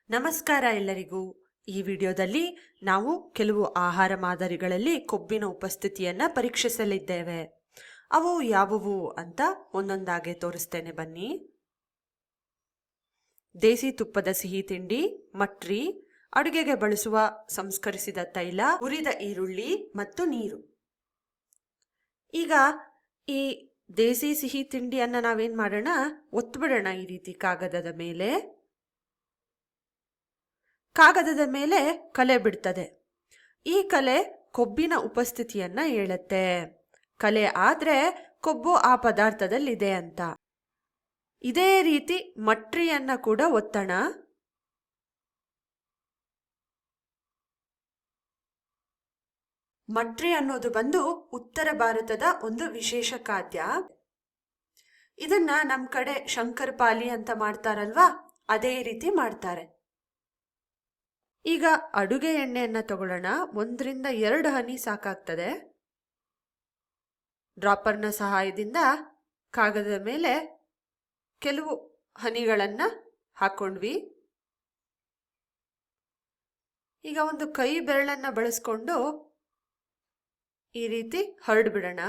ನಮಸ್ಕಾರ ಎಲ್ಲರಿಗೂ. ಈ ವಿಡಿಯೋದಲ್ಲಿ ನಾವು ಕೆಲವು ಆಹಾರ ಮಾದರಿಗಳಲ್ಲಿ ಕೊಬ್ಬಿನ ಉಪಸ್ಥಿತಿಯನ್ನ ಪರೀಕ್ಷಿಸಲಿದ್ದೇವೆ. ಅವು ಯಾವುವು ಅಂತ ಒಂದೊಂದಾಗೆ ತೋರಿಸ್ತೇನೆ ಬನ್ನಿ. ದೇಸಿ ತುಪ್ಪದ ಸಿಹಿ ತಿಂಡಿ, ಮಟ್ರಿ, ಅಡುಗೆಗೆ ಬಳಸುವ ಸಂಸ್ಕರಿಸಿದ ತೈಲ, ಹುರಿದ ಈರುಳ್ಳಿ ಮತ್ತು ನೀರು. ಈಗ ಈ ದೇಸಿ ಸಿಹಿ ತಿಂಡಿಯನ್ನ ನಾವೇನ್ ಮಾಡೋಣ, ಒತ್ತುಬಿಡೋಣ ಈ ರೀತಿ ಕಾಗದದ ಮೇಲೆ. ಕಾಗದದ ಮೇಲೆ ಕಲೆ ಬಿಡ್ತದೆ. ಈ ಕಲೆ ಕೊಬ್ಬಿನ ಉಪಸ್ಥಿತಿಯನ್ನ ಹೇಳುತ್ತೆ. ಕಲೆ ಆದ್ರೆ ಕೊಬ್ಬು ಆ ಪದಾರ್ಥದಲ್ಲಿದೆ ಅಂತ. ಇದೇ ರೀತಿ ಮಟ್ರಿಯನ್ನ ಕೂಡ ಒತ್ತೋಣ. ಮಟ್ರಿ ಅನ್ನೋದು ಬಂದು ಉತ್ತರ ಭಾರತದ ಒಂದು ವಿಶೇಷ ಖಾದ್ಯ. ಇದನ್ನ ನಮ್ ಕಡೆ ಶಂಕರಪಾಲಿ ಅಂತ ಮಾಡ್ತಾರಲ್ವಾ, ಅದೇ ರೀತಿ ಮಾಡ್ತಾರೆ. ಈಗ ಅಡುಗೆ ಎಣ್ಣೆಯನ್ನ ತಗೊಳ್ಳೋಣ. 1 ರಿಂದ 2 ಹನಿ ಸಾಕಾಗ್ತದೆ. ಡ್ರಾಪರ್ನ ಸಹಾಯದಿಂದ ಕಾಗದದ ಮೇಲೆ ಕೆಲವು ಹನಿಗಳನ್ನ ಹಾಕೊಂಡ್ವಿ. ಈಗ ಒಂದು ಕೈ ಬೆರಳನ್ನ ಬಳಸ್ಕೊಂಡು ಈ ರೀತಿ ಹರಡ್ಬಿಡೋಣ.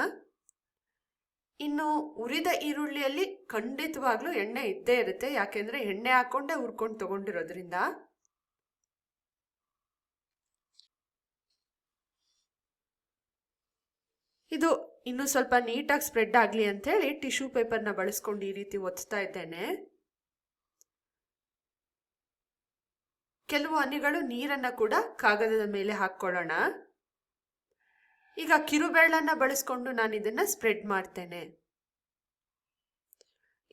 ಇನ್ನು ಉರಿದ ಈರುಳ್ಳಿಯಲ್ಲಿ ಖಂಡಿತವಾಗ್ಲೂ ಎಣ್ಣೆ ಇದ್ದೇ ಇರುತ್ತೆ, ಯಾಕೆಂದ್ರೆ ಎಣ್ಣೆ ಹಾಕೊಂಡೇ ಹುರ್ಕೊಂಡು ತಗೊಂಡಿರೋದ್ರಿಂದ. ಇದು ಇನ್ನು ಸ್ವಲ್ಪ ನೀಟಾಗಿ ಸ್ಪ್ರೆಡ್ ಆಗಲಿ ಅಂತ ಹೇಳಿ ಟಿಶ್ಯೂ ಪೇಪರ್ನ ಬಳಸ್ಕೊಂಡು ಈ ರೀತಿ ಒತ್ತಾ ಇದ್ದೇನೆ. ಕೆಲವು ಹನಿಗಳು ನೀರನ್ನ ಕೂಡ ಕಾಗದದ ಮೇಲೆ ಹಾಕೊಳ್ಳೋಣ. ಈಗ ಕಿರುಬೆರಳನ್ನ ಬಳಸ್ಕೊಂಡು ನಾನು ಇದನ್ನ ಸ್ಪ್ರೆಡ್ ಮಾಡ್ತೇನೆ.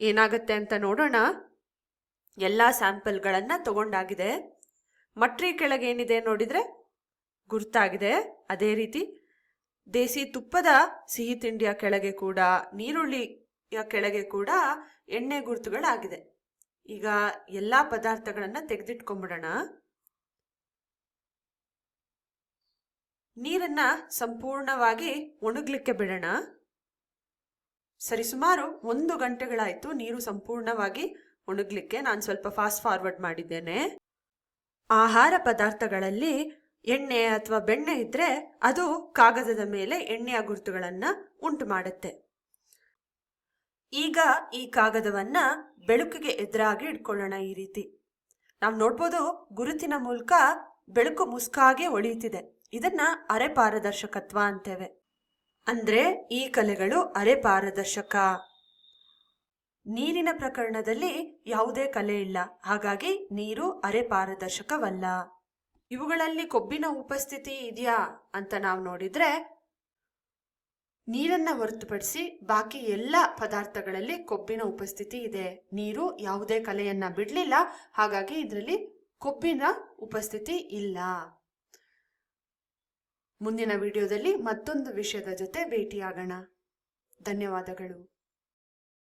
ಏನಾಗುತ್ತೆ ಅಂತ ನೋಡೋಣ. ಎಲ್ಲಾ ಸ್ಯಾಂಪಲ್ಗಳನ್ನ ತಗೊಂಡಾಗಿದೆ. ಮಟ್ರಿ ಕೆಳಗೆ ಏನಿದೆ ನೋಡಿದ್ರೆ ಗುರ್ತಾಗಿದೆ. ಅದೇ ರೀತಿ ದೇಸಿ ತುಪ್ಪದ ಸಿಹಿ ತಿಂಡಿಯ ಕೆಳಗೆ ಕೂಡ, ನೀರುಳ್ಳಿಯ ಕೆಳಗೆ ಕೂಡ ಎಣ್ಣೆ ಗುರುತುಗಳಾಗಿದೆ. ಈಗ ಎಲ್ಲಾ ಪದಾರ್ಥಗಳನ್ನ ತೆಗೆದಿಟ್ಕೊಂಡ್ಬಿಡೋಣ. ನೀರನ್ನ ಸಂಪೂರ್ಣವಾಗಿ ಒಣಗ್ಲಿಕ್ಕೆ ಬಿಡೋಣ. ಸರಿಸುಮಾರು 1 ಗಂಟೆಗಳಾಯ್ತು ನೀರು ಸಂಪೂರ್ಣವಾಗಿ ಒಣಗ್ಲಿಕ್ಕೆ. ನಾನು ಸ್ವಲ್ಪ ಫಾಸ್ಟ್ ಫಾರ್ವರ್ಡ್ ಮಾಡಿದ್ದೇನೆ. ಆಹಾರ ಪದಾರ್ಥಗಳಲ್ಲಿ ಎಣ್ಣೆ ಅಥವಾ ಬೆಣ್ಣೆ ಇದ್ರೆ ಅದು ಕಾಗದದ ಮೇಲೆ ಎಣ್ಣೆಯ ಗುರುತುಗಳನ್ನ ಉಂಟು ಮಾಡುತ್ತೆ. ಈಗ ಈ ಕಾಗದವನ್ನ ಬೆಳಕಿಗೆ ಎದುರಾಗಿ ಇಟ್ಕೊಳ್ಳೋಣ. ಈ ರೀತಿ ನಾವು ನೋಡ್ಬೋದು, ಗುರುತಿನ ಮೂಲಕ ಬೆಳಕು ಮುಸ್ಕಾಗೆ ಹೊಳೆಯುತ್ತಿದೆ. ಇದನ್ನ ಅರೆ ಪಾರದರ್ಶಕತ್ವ ಅಂತೇವೆ. ಅಂದ್ರೆ ಈ ಕಲೆಗಳು ಅರೆ ಪಾರದರ್ಶಕ. ನೀರಿನ ಪ್ರಕರಣದಲ್ಲಿ ಯಾವುದೇ ಕಲೆ ಇಲ್ಲ, ಹಾಗಾಗಿ ನೀರು ಅರೆ ಪಾರದರ್ಶಕವಲ್ಲ. ಇವುಗಳಲ್ಲಿ ಕೊಬ್ಬಿನ ಉಪಸ್ಥಿತಿ ಇದೆಯಾ ಅಂತ ನಾವು ನೋಡಿದ್ರೆ, ನೀರನ್ನ ಹೊರತುಪಡಿಸಿ ಬಾಕಿ ಎಲ್ಲ ಪದಾರ್ಥಗಳಲ್ಲಿ ಕೊಬ್ಬಿನ ಉಪಸ್ಥಿತಿ ಇದೆ. ನೀರು ಯಾವುದೇ ಕಲೆಯನ್ನ ಬಿಡ್ಲಿಲ್ಲ, ಹಾಗಾಗಿ ಇದರಲ್ಲಿ ಕೊಬ್ಬಿನ ಉಪಸ್ಥಿತಿ ಇಲ್ಲ. ಮುಂದಿನ ವಿಡಿಯೋದಲ್ಲಿ ಮತ್ತೊಂದು ವಿಷಯದ ಜೊತೆ ಭೇಟಿಯಾಗೋಣ. ಧನ್ಯವಾದಗಳು.